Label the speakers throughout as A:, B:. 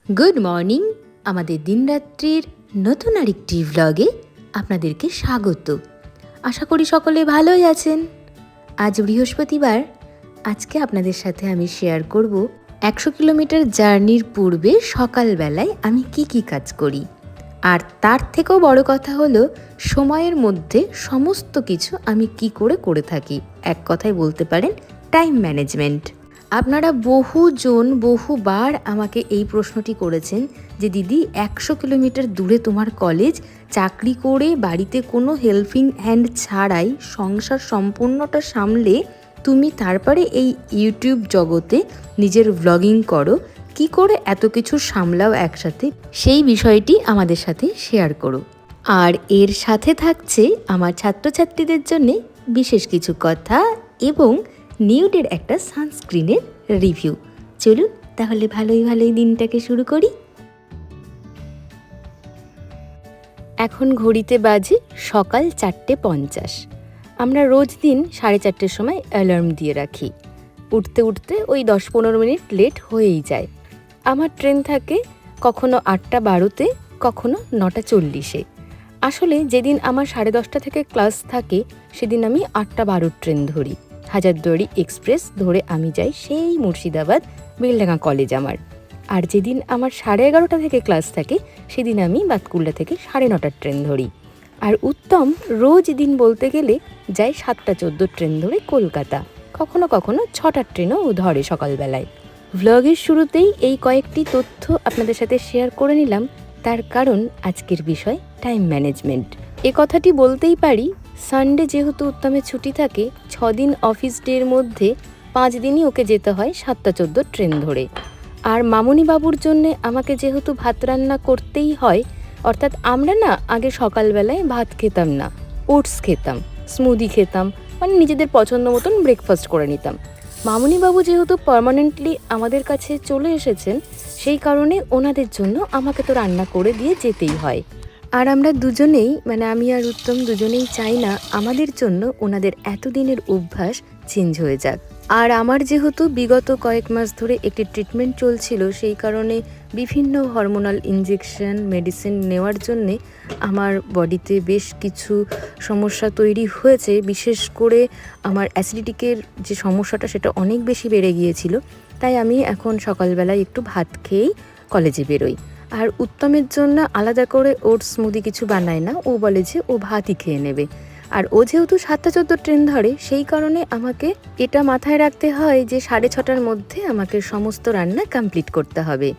A: Good morning. আমাদের দিনরাত্রির নতুন আরেকটি ভ্লগে আপনাদেরকে স্বাগত। আশা করি সকলে ভালোই আছেন। আজ বৃহস্পতিবার। আজকে আপনাদের সাথে আমি শেয়ার করব 100 কিলোমিটার জার্নির পূর্বে সকালবেলায় আমি কি কাজ করি। আর তার থেকেও বড় কথা হলো সময়ের মধ্যে সমস্ত কিছু আমি কি করে থাকি। এক কথায় বলতে পারেন টাইম ম্যানেজমেন্ট। আপনারা বহুবার আমাকে এই প্রশ্নটি করেছেন যে দিদি 100 কিলোমিটার দূরে তোমার কলেজ, চাকরি করে বাড়িতে কোনো হেল্পিং হ্যান্ড ছাড়াই সংসার সম্পূর্ণটা সামলে তুমি তারপরে এই ইউটিউব জগতে নিজের ভ্লগিং করো, কি করে এত কিছু সামলাও একসাথে, সেই বিষয়টি আমাদের সাথে শেয়ার করো। আর এর সাথে থাকছে আমার ছাত্রছাত্রীদের জন্য বিশেষ কিছু কথা এবং নিউডের একটা সানস্ক্রিনের রিভিউ। চলুন তাহলে ভালোই দিনটাকে শুরু করি। এখন ঘড়িতে বাজে সকাল 4:50। আমরা রোজ দিন 4:30 সময় অ্যালার্ম দিয়ে রাখি। উঠতে ওই 10-15 মিনিট লেট হয়েই যায়। আমার ট্রেন থাকে কখনো 8:12-তে, কখনো 9:40-এ। আসলে যেদিন আমার 10:30 থেকে ক্লাস থাকে সেদিন আমি 8:12 ট্রেন ধরি। হাজারদুয়ারি এক্সপ্রেস ধরে আমি যাই সেই মুর্শিদাবাদ বেলডাঙ্গা কলেজ আমার। আর যেদিন আমার 11:30 থেকে ক্লাস থাকে সেদিন আমি বাতকুল্লা থেকে 9:30 ট্রেন ধরি। আর উত্তম রোজ দিন বলতে গেলে যায় 7:14 ট্রেন ধরে কলকাতা, কখনো 6টার ট্রেনও ধরে সকালবেলায়। ভ্লগের শুরুতেই এই কয়েকটি তথ্য আপনাদের সাথে শেয়ার করে নিলাম, তার কারণ আজকের বিষয় টাইম ম্যানেজমেন্ট। এ কথাটি বলতেই পারি, সানডে যেহেতু উত্তমের ছুটি থাকে, 6 দিন অফিস ডের মধ্যে 5 দিনই ওকে যেতে হয় 7:14 ট্রেন ধরে। আর মামুনি বাবুর জন্যে আমাকে যেহেতু ভাত রান্না করতেই হয়, অর্থাৎ আমরা না আগে সকালবেলায় ভাত খেতাম না, ওটস খেতাম, স্মুদি খেতাম, মানে নিজেদের পছন্দ মতন ব্রেকফাস্ট করে নিতাম। মামুনি বাবু যেহেতু পার্মানেন্টলি আমাদের কাছে চলে এসেছেন, সেই কারণে ওনাদের জন্য আমাকে তো রান্না করে দিয়ে যেতেই হয়। আর আমরা দুজনেই, মানে আমি আর উত্তম দুজনেই চাই না আমাদের জন্য ওনাদের এতদিনের অভ্যাস চেঞ্জ হয়ে যাক। আর আমার যেহেতু বিগত কয়েক মাস ধরে একটি ট্রিটমেন্ট চলছিল, সেই কারণে বিভিন্ন হরমোনাল ইনজেকশন মেডিসিন নেওয়ার জন্যে আমার বডিতে বেশ কিছু সমস্যা তৈরি হয়েছে। বিশেষ করে আমার অ্যাসিডিটিকের যে সমস্যাটা সেটা অনেক বেশি বেড়ে গিয়েছিল। তাই আমি এখন সকালবেলায় একটু ভাত খেয়েই কলেজে বেরোই। আর উত্তমের জন্য আলাদা করে ওটস স্মুদি কিছু বানায় না, ও বলে যে ও ভাতই খেয়ে নেবে। আর ও যেহেতু 7:14 ট্রেন ধরে, সেই কারণে আমাকে এটা মাথায় রাখতে হয় যে 6:30টার মধ্যে আমাকে সমস্ত রান্না কমপ্লিট করতে হবে।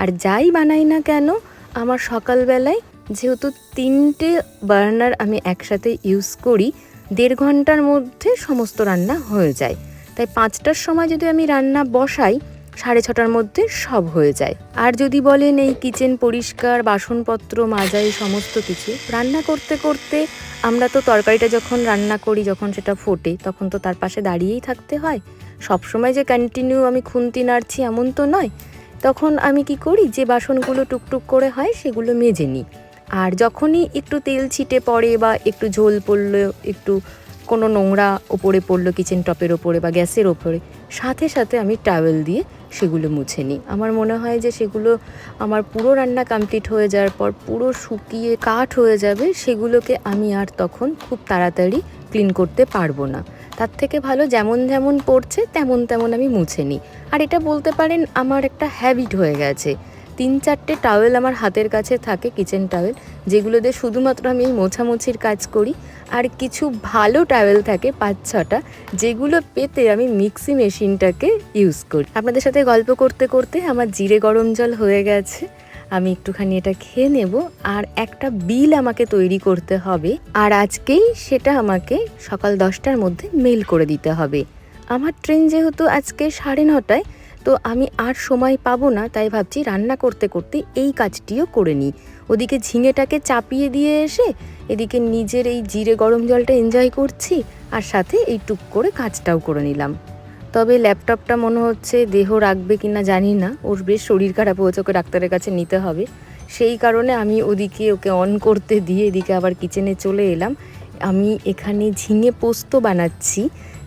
A: আর যাই বানাই না কেন, আমার সকালবেলায় যেহেতু 3টে বার্নার আমি একসাথে ইউজ করি, 1.5 ঘন্টার মধ্যে সমস্ত রান্না হয়ে যায়। তাই 5টার সময় যদি আমি রান্না বসাই, 6:30টার মধ্যে সব হয়ে যায়। আর যদি বলেন এই কিচেন পরিষ্কার, বাসনপত্র মাজা, এই সমস্ত কিছু রান্না করতে আমরা তো তরকারিটা যখন রান্না করি, যখন সেটা ফোটে তখন তো তার পাশে দাঁড়িয়েই থাকতে হয়। সবসময় যে কন্টিনিউ আমি খুন্তি নাড়ছি এমন তো নয়। তখন আমি কি করি, যে বাসনগুলো টুকটুক করে হয় সেগুলো মেজে নিই। আর যখনই একটু তেল ছিটে পড়ে বা একটু ঝোল পড়লো, একটু কোনো নোংরা ওপরে পড়লো কিচেন টপের ওপরে বা গ্যাসের ওপরে, সাথে আমি টাওয়েল দিয়ে সেগুলো মুছে নিই। আমার মনে হয় যে সেগুলো আমার পুরো রান্না কমপ্লিট হয়ে যাওয়ার পর পুরো শুকিয়ে কাঠ হয়ে যাবে, সেগুলোকে আমি আর তখন খুব তাড়াতাড়ি ক্লিন করতে পারবো না। তার থেকে ভালো যেমন পড়ছে তেমন আমি মুছে নিই। আর এটা বলতে পারেন আমার একটা হ্যাবিট হয়ে গেছে। 3-4টে টাওয়েল আমার হাতের কাছে থাকে, কিচেন টাওয়েল, যেগুলো দিয়ে শুধুমাত্র আমি এই মোছামুছির কাজ করি। আর কিছু ভালো টাওয়েল থাকে 5-6টা, যেগুলো পেতে আমি মিক্সি মেশিনটাকে ইউজ করি। আপনাদের সাথে গল্প করতে আমার জিরে গরম জল হয়ে গেছে, আমি একটুখানি এটা খেয়ে নেব। আর একটা বিল আমাকে তৈরি করতে হবে, আর আজকেই সেটা আমাকে সকাল 10টার মধ্যে মেল করে দিতে হবে। আমার ট্রেন যেহেতু আজকে 9:30টায়, তো আমি আর সময় পাবো না, তাই ভাবছি রান্না করতে এই কাজটিও করে নিই। ওদিকে ঝিঙেটাকে চাপিয়ে দিয়ে এসে এদিকে নিজের এই জিরে গরম জলটা এনজয় করছি, আর সাথে এই টুক করে কাজটাও করে নিলাম। তবে ল্যাপটপটা মনে হচ্ছে দেহ রাখবে কিনা জানি না, ওর বেশ শরীর খারাপ হয়েছে, ওকে ডাক্তারের কাছে নিতে হবে। সেই কারণে আমি ওদিকে ওকে অন করতে দিয়ে এদিকে আবার কিচেনে চলে এলাম। আমি এখানে ঝিঙে পোস্ত বানাচ্ছি।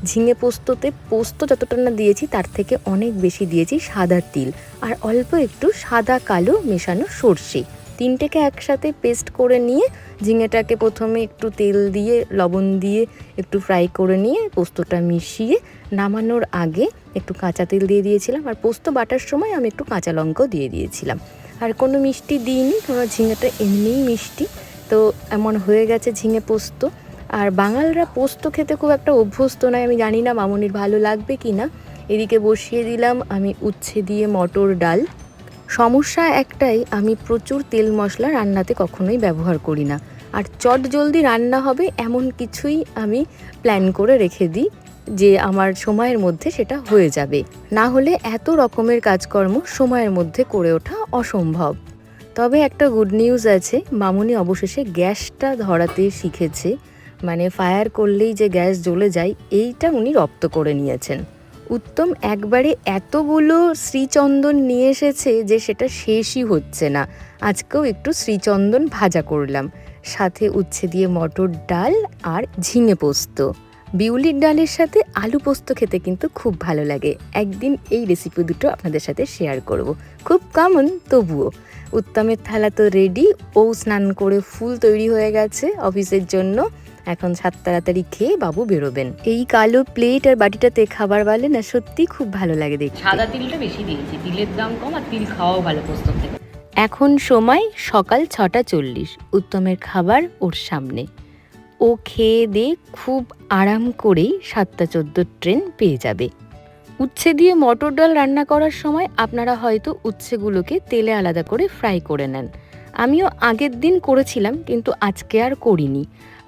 A: ঝিঙে পোস্ততে পোস্ত যতটা না দিয়েছি তার থেকে অনেক বেশি দিয়েছি সাদা তিল আর অল্প একটু সাদা কালো মেশানো সর্ষে। তিনটেকে একসাথে পেস্ট করে নিয়ে ঝিঙেটাকে প্রথমে একটু তেল দিয়ে লবণ দিয়ে একটু ফ্রাই করে নিয়ে পোস্তটা মিশিয়ে নামানোর আগে একটু কাঁচা তেল দিয়ে দিয়েছিলাম। আর পোস্ত বাটার সময় আমি একটু কাঁচা লঙ্কাও দিয়ে দিয়েছিলাম। আর কোনো মিষ্টি দিইনি, কারণ ঝিঙেটা এমনিই মিষ্টি। তো এমন হয়ে গেছে ঝিঙে পোস্ত। আর বাঙালরা পোস্ত খেতে খুব একটা অভ্যস্ত নয়, আমি জানি না মামনির ভালো লাগবে কি না। এদিকে বসিয়ে দিলাম আমি উচ্ছে দিয়ে মটর ডাল। সমস্যা একটাই, আমি প্রচুর তেল মশলা রান্নাতে কখনোই ব্যবহার করি না। আর চট জলদি রান্না হবে এমন কিছুই আমি প্ল্যান করে রেখে দিই যে আমার সময়ের মধ্যে সেটা হয়ে যাবে, না হলে এত রকমের কাজকর্ম সময়ের মধ্যে করে ওঠা অসম্ভব। তবে একটা গুড নিউজ আছে, মামনি অবশেষে গ্যাসটা ধরাতে শিখেছে। মানে ফায়ার করলেই যে গ্যাস জ্বলে যায় এইটা উনি রপ্ত করে নিয়েছেন। উত্তম একবারে এতগুলো শ্রীচন্দন নিয়ে এসেছে যে সেটা শেষই হচ্ছে না। আজকেও একটু শ্রীচন্দন ভাজা করলাম, সাথে উচ্ছে দিয়ে মটর ডাল আর ঝিঙে পোস্ত। বিউলির ডালের সাথে আলু পোস্ত খেতে কিন্তু খুব ভালো লাগে। একদিন এই রেসিপি দুটো আপনাদের সাথে শেয়ার করব। খুব কমন তবুও। উত্তমের থালা তো রেডি, ও স্নান করে ফুল তৈরি হয়ে গেছে অফিসের জন্য। এখন তাড়াতাড়ি খেয়ে বাবু বেরোবেন। এই কালো প্লেট আর বাটিটাতে খাবার বালে না সত্যি খুব ভালো লাগে দেখতে।
B: সাদা তিলটা বেশি দিয়েছি, তিলের দাম কম আর তিল খাওয়াও ভালো পোস্ত থেকে।
A: এখন সময় সকাল 6:40। উত্তমের খাবার ওর সামনে। ও খেয়ে দিয়ে খুব আরাম করেই 7:14 ট্রেন পেয়ে যাবে। উচ্ছে দিয়ে মটর ডাল রান্না করার সময় আপনারা হয়তো উচ্ছেগুলোকে তেলে আলাদা করে ফ্রাই করে নেন। আমিও আগের দিন করেছিলাম, কিন্তু আজকে আর করিনি।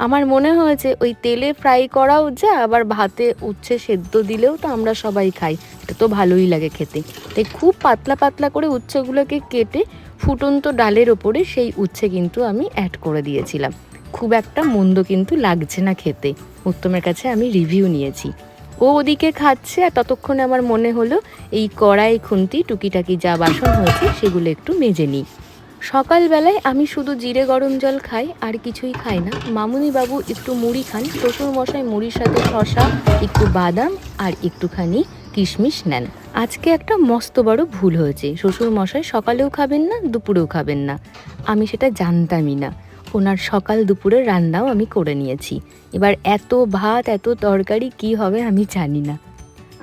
A: আমার মনে হয়েছে ওই তেলে ফ্রাই করাও যা, আবার ভাতে উচ্ছে সেদ্ধ দিলেও তো আমরা সবাই খাই, এটা তো ভালোই লাগে খেতে। তাই খুব পাতলা পাতলা করে উচ্ছেগুলোকে কেটে ফুটন্ত ডালের ওপরে সেই উচ্ছে কিন্তু আমি অ্যাড করে দিয়েছিলাম। খুব একটা মন্দ কিন্তু লাগছে না খেতে। উত্তমের কাছে আমি রিভিউ নিয়েছি। ও ওদিকে খাচ্ছে, আর ততক্ষণে আমার মনে হলো এই কড়াই খুন্তি টুকিটাকি যা বাসন হয়েছে সেগুলো একটু মেজে নিই। সকালবেলায় আমি শুধু জিরে গরম জল খাই, আর কিছুই খাই না। মামুনি বাবু একটু মুড়ি খান, শ্বশুর মশাই মুড়ির সাথে শসা, একটু বাদাম আর একটুখানি কিশমিশ নেন। আজকে একটা মস্ত বড় ভুল হয়েছে, শ্বশুর মশাই সকালেও খাবেন না, দুপুরেও খাবেন না। আমি সেটা জানতামই না। ওনার সকাল দুপুরের রান্নাও আমি করে নিয়েছি। এবার এত ভাত এত তরকারি কি হবে আমি জানি না।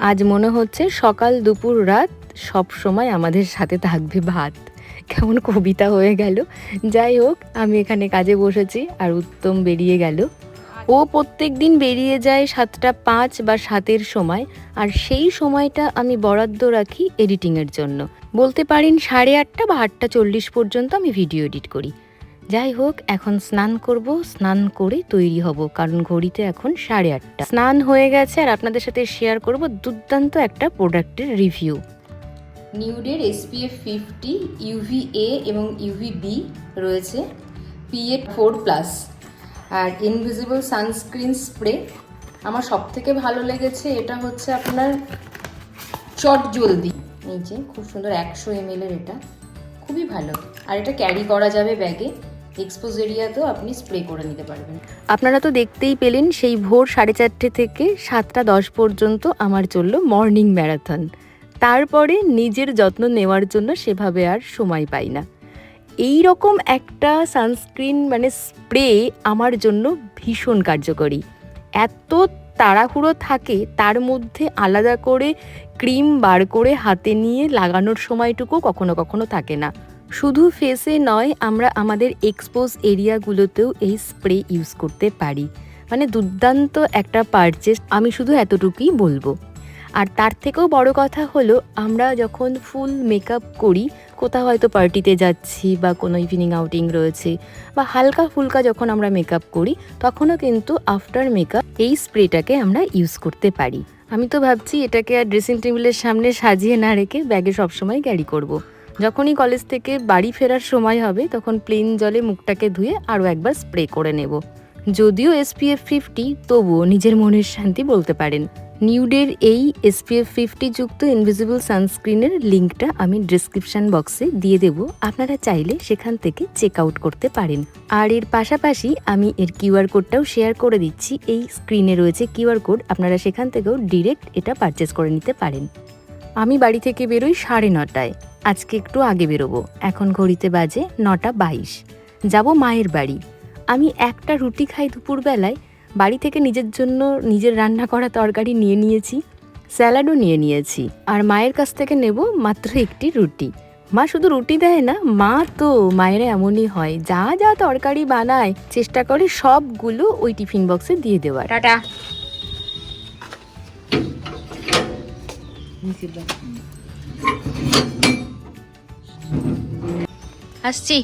A: আজ মনে হচ্ছে সকাল দুপুর রাত সব সময় আমাদের সাথে থাকবে ভাত। কেমন কবিতা হয়ে গেল। যাই হোক, আমি এখানে কাজে বসেছি আর উত্তম বেরিয়ে গেল। ও প্রত্যেক দিন বেরিয়ে যায় 7:05 বা 7-এর সময়, আর সেই সময়টা আমি বরাদ্দ রাখি এডিটিংয়ের জন্য। বলতে পারেন 8:30 বা 8:40 পর্যন্ত আমি ভিডিও এডিট করি। যাই হোক, এখন স্নান করব, স্নান করে তৈরি হব, কারণ ঘড়িতে এখন 8:30। স্নান হয়ে গেছে আর আপনাদের সাথে শেয়ার করব দুর্দান্ত একটা প্রোডাক্টের রিভিউ।
B: নিউডের SPF 50 UVA এবং UVB রয়েছে, PA 4+, আর ইনভিজিবল সানস্ক্রিন স্প্রে। আমার সব থেকে ভালো লেগেছে এটা হচ্ছে আপনার চট জলদি, নিচে খুব সুন্দর 100 ml এটা খুবই ভালো। আর এটা ক্যারি করা যাবে ব্যাগে, এক্সপোজ এরিয়াতেও আপনি স্প্রে করে নিতে পারবেন।
A: আপনারা তো দেখতেই পেলেন, সেই ভোর 4:30 থেকে 7:10 পর্যন্ত আমার চললো মর্নিং ম্যারাথন। তারপরে নিজের যত্ন নেওয়ার জন্য সেভাবে আর সময় পাই না। এই রকম একটা সানস্ক্রিন মানে স্প্রে আমার জন্য ভীষণ কার্যকরী। এত তাড়াহুড়ো থাকে, তার মধ্যে আলাদা করে ক্রিম বার করে হাতে নিয়ে লাগানোর সময়টুকু কখনো কখনো থাকে না। শুধু ফেসে নয়, আমরা আমাদের এক্সপোজ এরিয়াগুলোতেও এই স্প্রে ইউজ করতে পারি। মানে দুর্দান্ত একটা পারচেস, আমি শুধু এতটুকুই বলবো। আর তার থেকেও বড় কথা হলো, আমরা যখন ফুল মেকআপ করি, কোথাও হয়তো পার্টিতে যাচ্ছি বা কোনো ইভিনিং আউটিং রয়েছে, বা হালকা ফুলকা যখন আমরা মেকআপ করি, তখনও কিন্তু আফটার মেকআপ এই স্প্রেটাকে আমরা ইউজ করতে পারি। আমি তো ভাবছি এটাকে আর ড্রেসিং টেবিলের সামনে সাজিয়ে না রেখে ব্যাগে সবসময় ক্যারি করব। যখনই কলেজ থেকে বাড়ি ফেরার সময় হবে তখন প্লেন জলে মুখটাকে ধুয়ে আরও একবার স্প্রে করে নেব। যদিও SPF 50, তবুও নিজের মনের শান্তি বলতে পারেন। নিউডের এই SPF 50 যুক্ত ইনভিজিবল সানস্ক্রিনের লিঙ্কটা আমি ডিসক্রিপশন বক্সে দিয়ে দেব, আপনারা চাইলে সেখান থেকে চেক আউট করতে পারেন। আর এর পাশাপাশি আমি এর কিউআর কোডটাও শেয়ার করে দিচ্ছি। এই স্ক্রিনে রয়েছে কিউআর কোড, আপনারা সেখান থেকেও ডিরেক্ট এটা পারচেস করে নিতে পারেন। আমি বাড়ি থেকে বেরোই 9:30টায়, আজকে একটু আগে বেরোবো। এখন ঘড়িতে বাজে 9:22। যাব মায়ের বাড়ি। আমি একটা রুটি খাই দুপুরবেলায়, বাড়ি থেকে নিজের জন্য নিজের রান্না করা তরকারি নিয়ে নিয়েছি, স্যালাডও নিয়ে নিয়েছি, আর মায়ের কাছ থেকে নেব মাত্র একটি রুটি। মা শুধু রুটি দেয় না, মা তো মায়েরা এমনই হয়, যা যা তরকারি বানায় চেষ্টা করে সবগুলো ওই টিফিন বক্সে দিয়ে দেওয়ার।
B: টাটা। আসছি।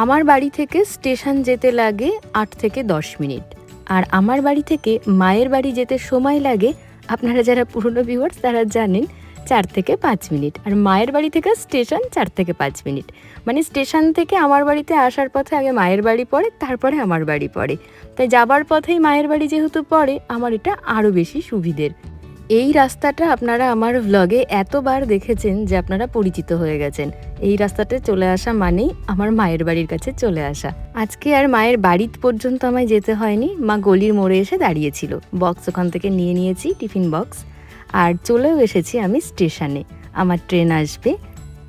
A: আমার বাড়ি থেকে স্টেশন যেতে লাগে 8 থেকে 10 মিনিট, আর আমার বাড়ি থেকে মায়ের বাড়ি যেতে সময় লাগে, আপনারা যারা পুরনো ভিউয়ার্স তারা জানেন, 4 থেকে 5 মিনিট। আর মায়ের বাড়ি থেকে স্টেশন 4 থেকে 5 মিনিট, মানে স্টেশন থেকে আমার বাড়িতে আসার পথে আগে মায়ের বাড়ি পড়ে, তারপরে আমার বাড়ি পড়ে। তাই যাবার পথেই মায়ের বাড়ি যেহেতু পড়ে, আমার এটা আরও বেশি সুবিধের। এই রাস্তাটা আপনারা আমার ভ্লগে এতবার দেখেছেন যে আপনারা পরিচিত হয়ে গেছেন। এই রাস্তাতে চলে আসা মানেই আমার মায়ের বাড়ির কাছে চলে আসা। আজকে আর মায়ের বাড়ি পর্যন্ত আমায় যেতে হয়নি, মা গলির মোড়ে এসে দাঁড়িয়েছিল, বক্স ওখান থেকে নিয়ে নিয়েছি, টিফিন বক্স, আর চলেও এসেছি আমি স্টেশনে। আমার ট্রেন আসবে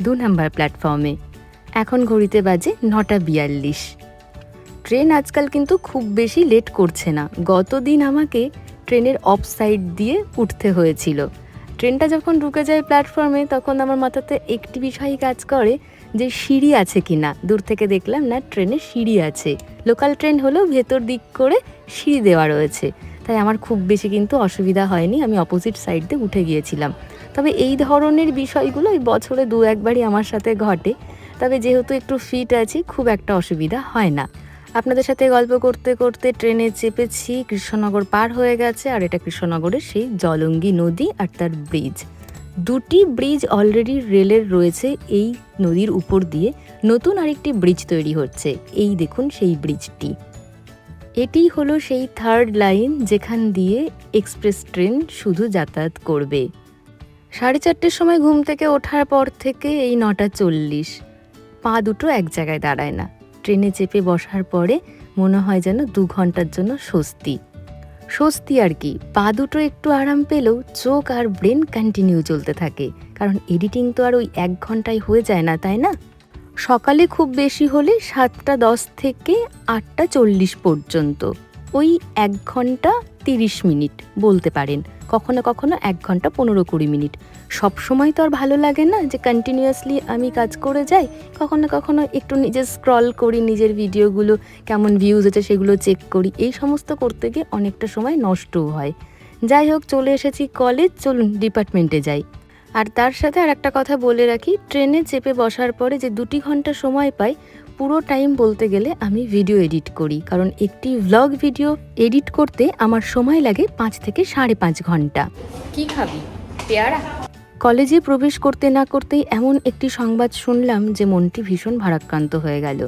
A: 2 নম্বর প্ল্যাটফর্মে। এখন ঘড়িতে বাজে 9:42। ট্রেন আজকাল কিন্তু খুব বেশি লেট করছে না। গতদিন আমাকে ট্রেনের অফ সাইড দিয়ে উঠতে হয়েছিল। ট্রেনটা যখন ঢুকে যায় প্ল্যাটফর্মে, তখন আমার মাথাতে একটি বিষয়ই কাজ করে যে সিঁড়ি আছে কিনা। দূর থেকে দেখলাম না, ট্রেনে সিঁড়ি আছে। লোকাল ট্রেন হলেও ভেতর দিক করে সিঁড়ি দেওয়া রয়েছে, তাই আমার খুব বেশি কিন্তু অসুবিধা হয়নি, আমি অপোজিট সাইড দিয়ে উঠে গিয়েছিলাম। তবে এই ধরনের বিষয়গুলো ওই বছরে 2-1বারই আমার সাথে ঘটে, তবে যেহেতু একটু ফিট আছি, খুব একটা অসুবিধা হয় না। আপনাদের সাথে গল্প করতে করতে ট্রেনে চেপেছি, কৃষ্ণনগর পার হয়ে গেছে, আর এটা কৃষ্ণনগরের সেই জলঙ্গি নদী আর তার ব্রিজ। 2টি ব্রিজ অলরেডি রেলের রয়েছে, এই নদীর উপর দিয়ে নতুন আরেকটি ব্রিজ তৈরি হচ্ছে। এই দেখুন সেই ব্রিজটি, এটি হলো সেই 3rd লাইন যেখান দিয়ে এক্সপ্রেস ট্রেন শুধু যাতায়াত করবে। 4:30টার সময় ঘুম থেকে ওঠার পর থেকে এই 9:40, পা দুটো এক জায়গায় দাঁড়ায় না। ট্রেনে চেপে বসার পরে মনে হয় যেন 2 ঘন্টার জন্য স্বস্তি আর কি। পা দুটো একটু আরাম পেলেও চোখ আর ব্রেন কন্টিনিউ চলতে থাকে, কারণ এডিটিং তো আর ওই 1 ঘন্টায় হয়ে যায় না, তাই না? সকালে খুব বেশি হলে 7:10 থেকে 8:40 পর্যন্ত, ওই 1 ঘন্টা 30 মিনিট বলতে পারেন, কখনো কখনো 1 ঘন্টা 15-20 মিনিট। সব সময় তো আর ভালো লাগে না যে কন্টিনিউয়াসলি আমি কাজ করে যাই, কখনো কখনো একটু নিজের স্ক্রল করি, নিজের ভিডিওগুলো কেমন ভিউজ হচ্ছে সেগুলো চেক করি। এই সমস্ত করতে গিয়ে অনেকটা সময় নষ্টও হয়। যাই হোক, চলে এসেছি কলেজ, চলুন ডিপার্টমেন্টে যাই। আর তার সাথে আর একটা কথা বলে রাখি, ট্রেনে চেপে বসার পরে যে 2 ঘন্টা সময় পাই, পুরো টাইম বলতে গেলে আমি ভিডিও এডিট করি, কারণ একটি ভ্লগ ভিডিও এডিট করতে আমার সময় লাগে 5 থেকে 5.5 ঘন্টা।
B: কি খাবি? পেয়ারা?
A: কলেজে প্রবেশ করতে না করতেই এমন একটি সংবাদ শুনলাম যে মনটি ভীষণ ভারাক্রান্ত হয়ে গেল।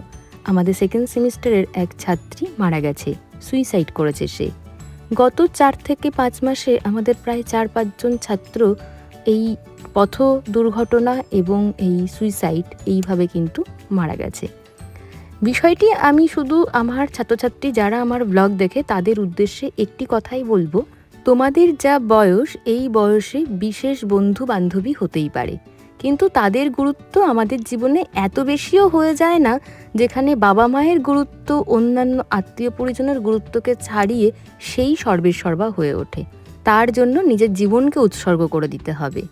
A: আমাদের 2nd সেমিস্টারের এক ছাত্রী মারা গেছে, সুইসাইড করেছে সে। গত 4 থেকে 5 মাসে আমাদের প্রায় 4-5 জন ছাত্র এই পথ দুর্ঘটনা এবং এই সুইসাইড এইভাবে কিন্তু মারা গেছে। বিষয়টি আমি শুধু আমার ছাত্রছাত্রী যারা আমার ব্লগ দেখে তাদের উদ্দেশ্যে একটি কথাই বলবো, তোমাদের যা বয়স, এই বয়সে বিশেষ বন্ধু বান্ধবী হতেই পারে, কিন্তু তাদের গুরুত্ব আমাদের জীবনে এত বেশিও হয়ে যায় না, যেখানে বাবা মায়ের গুরুত্ব অন্যান্য আত্মীয় পরিজনের গুরুত্বকে ছাড়িয়ে সেই সর্বেসর্বা হয়ে ওঠে। তার জন্য নিজের জীবনকে উৎসর্গ করে দিতে হবে।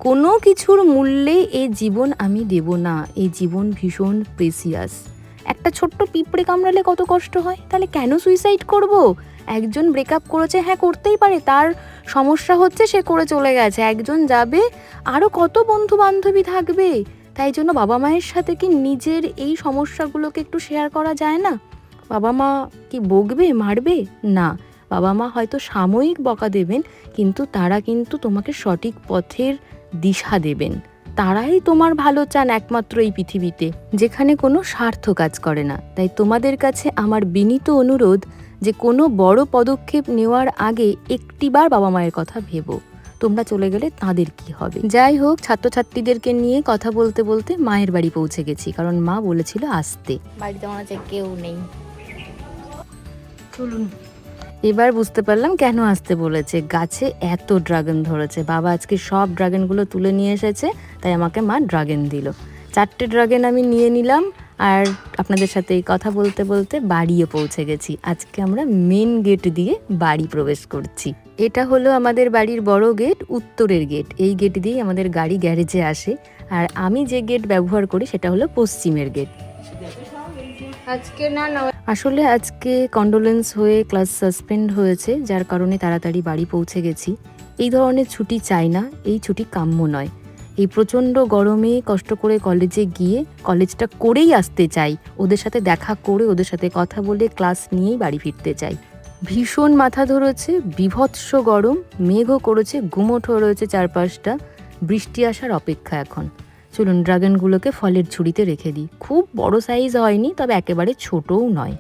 A: কোনো কিছুর মূল্যে এই জীবন আমি দেব না, এই জীবন ভীষণ প্রেসিয়াস। একটা ছোট্ট পিঁপড়ে কামড়ালে কত কষ্ট হয়, তাহলে কেন সুইসাইড করব? একজন ব্রেকআপ করেছে, হ্যাঁ করতেই পারে, তার সমস্যা হচ্ছে, সে করে চলে গেছে, একজন যাবে, আরও কত বন্ধু বান্ধবী থাকবে। তাই জন্য বাবা মায়ের সাথে কি নিজের এই সমস্যাগুলোকে একটু শেয়ার করা যায় না? বাবা মা কি বকবে, মারবে? না, বাবা মা হয়তো সাময়িক বকা দেবেন, কিন্তু তারা কিন্তু তোমাকে সঠিক পথের দিশা দেবেন। তারাই তোমার ভালো চান একমাত্র এই পৃথিবীতে, যেখানে কোনো স্বার্থ কাজ করে না। তাই তোমাদের কাছে আমার বিনীত অনুরোধ যে কোনো বড় পদক্ষেপ নেওয়ার আগে একটিবার বাবা মায়ের কথা ভেবো। তোমরা চলে গেলে তাদের কি হবে? যাই হোক, ছাত্রছাত্রীদেরকে নিয়ে কথা বলতে বলতে মায়ের বাড়ি পৌঁছে গেছি, কারণ মা বলেছিল আসতে। বাড়িতে মনে হচ্ছে কেউ নেই। চলুন, এবার বুঝতে পারলাম কেন আসতে বলেছে। গাছে এত ড্রাগন ধরেছে, বাবা আজকে সব ড্রাগনগুলো তুলে নিয়ে এসেছে, তাই আমাকে মা ড্রাগন দিল। 4টে ড্রাগন আমি নিয়ে নিলাম, আর আপনাদের সাথে এই কথা বলতে বলতে বাড়িও পৌঁছে গেছি। আজকে আমরা মেন গেট দিয়ে বাড়ি প্রবেশ করছি। এটা হলো আমাদের বাড়ির বড় গেট, উত্তরের গেট। এই গেট দিয়েই আমাদের গাড়ি গ্যারেজে আসে, আর আমি যে গেট ব্যবহার করি সেটা হলো পশ্চিমের গেট। আসলে আজকে কন্ডোলেন্স হয়ে ক্লাস সাসপেন্ড হয়েছে, যার কারণে তাড়াতাড়ি বাড়ি পৌঁছে গেছি। এই ধরনের ছুটি চাই না, এই ছুটি কাম্য নয়। এই প্রচণ্ড গরমে কষ্ট করে কলেজে গিয়ে কলেজটা করেই আসতে চাই, ওদের সাথে দেখা করে ওদের সাথে কথা বলে ক্লাস নিয়েই বাড়ি ফিরতে চাই। ভীষণ মাথা ধরেছে, বীভৎস গরম, মেঘও করেছে, গুমোট হয়ে রয়েছে চারপাশটা। বৃষ্টি আসার অপেক্ষা এখন। চলুন ড্রাগনগুলোকে ফলের ঝুড়িতে রেখে দিই। খুব বড় সাইজ হয়নি, তবে একেবারে ছোটও নয়।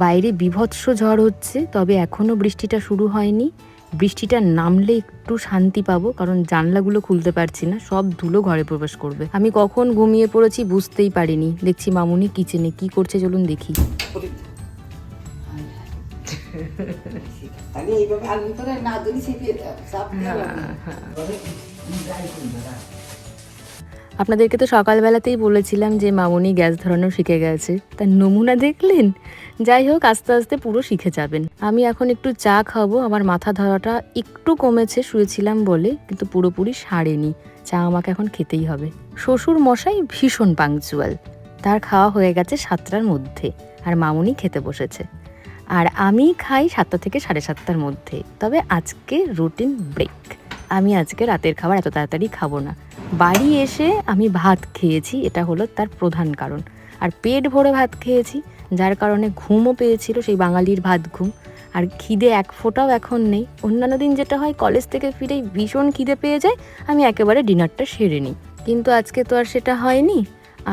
A: বাইরে বীভৎস ঝড় হচ্ছে, তবে এখনও বৃষ্টিটা শুরু হয়নি। বৃষ্টিটা নামলে একটু শান্তি পাবো, কারণ জানলাগুলো খুলতে পারছি না, সব ধুলো ঘরে প্রবেশ করবে। আমি কখন ঘুমিয়ে পড়েছি বুঝতেই পারিনি। দেখছি মামুনি কিচেনে কি করছে, চলুন দেখি। আপনাদেরকে তো সকালবেলাতেই বলেছিলাম যে মামুনি গ্যাস ধরানো শিখে গেছে, তার নমুনা দেখলেন? যাই হোক, আস্তে আস্তে পুরো শিখে যাবেন। আমি এখন একটু চা খাবো। আমার মাথা ধরাটা একটু কমেছে শুয়েছিলাম বলে, কিন্তু পুরোপুরি সারেনি। চা আমাকে এখন খেতেই হবে। শ্বশুর মশাই ভীষণ পাংচুয়াল, তার খাওয়া হয়ে গেছে 7টার মধ্যে, আর মামুনি খেতে বসেছে। আর আমি খাই 7টা থেকে 7:30টার মধ্যে। তবে আজকে রুটিন ব্রেক। আমি আজকে রাতের খাবার এত তাড়াতাড়ি খাবো না। বাড়ি এসে আমি ভাত খেয়েছি, এটা হলো তার প্রধান কারণ। আর পেট ভরে ভাত খেয়েছি, যার কারণে ঘুমও পেয়েছিল, সেই বাঙালির ভাত ঘুম। আর খিদে এক ফোঁটাও এখন নেই। অন্যান্য দিন যেটা হয়, কলেজ থেকে ফিরেই ভীষণ খিদে পেয়ে যায়, আমি একেবারে ডিনারটা সেরে নিই। কিন্তু আজকে তো আর সেটা হয়নি।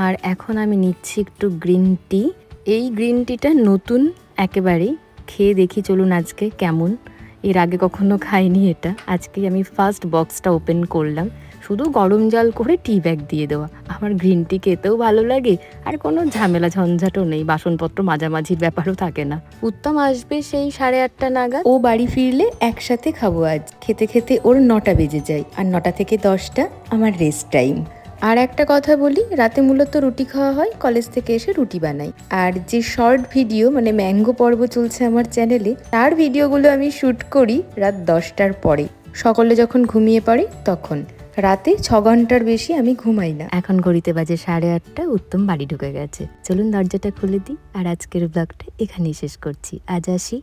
A: আর এখন আমি নিচ্ছি একটু গ্রিন টি। এই গ্রিন টিটা নতুন একেবারেই, খেয়ে দেখি চলুন আজকে কেমন। এর আগে কখনো খাইনি এটা, আজকেই আমি ফার্স্ট বক্সটা ওপেন করলাম। শুধু গরম জল করে টি ব্যাগ দিয়ে দেওয়া। আমার গ্রিন টি খেতেও ভালো লাগে, আর কোনো ঝামেলা ঝঞ্ঝাটও নেই, বাসনপত্র মাঝামাঝির ব্যাপারও থাকে না। উত্তম আসবে সেই 8:30 নাগাদ। ও বাড়ি ফিরলে একসাথে খাবো আজ। খেতে খেতে ওর 9টা বেজে যায়, আর 9টা থেকে 10টা আমার রেস্ট টাইম। আর একটা কথা বলি, রাতে মূলত রুটি খাওয়া হয়, কলেজ থেকে এসে রুটি বানাই। আর যে শর্ট ভিডিও মানে ম্যাঙ্গো পর্ব চলছে আমার চ্যানেলে, তার ভিডিওগুলো আমি শ্যুট করি রাত 10টার পরে, সকলে যখন ঘুমিয়ে পড়ে তখন। রাতে 6 ঘন্টার বেশি আমি ঘুমাই না। এখন ঘড়িতে বাজে 8:30, উত্তম বাড়ি ঢুকে গেছে। চলুন দরজাটা খুলে দিই, আর আজকের ব্লগটা এখানেই শেষ করছি। আজ আসি।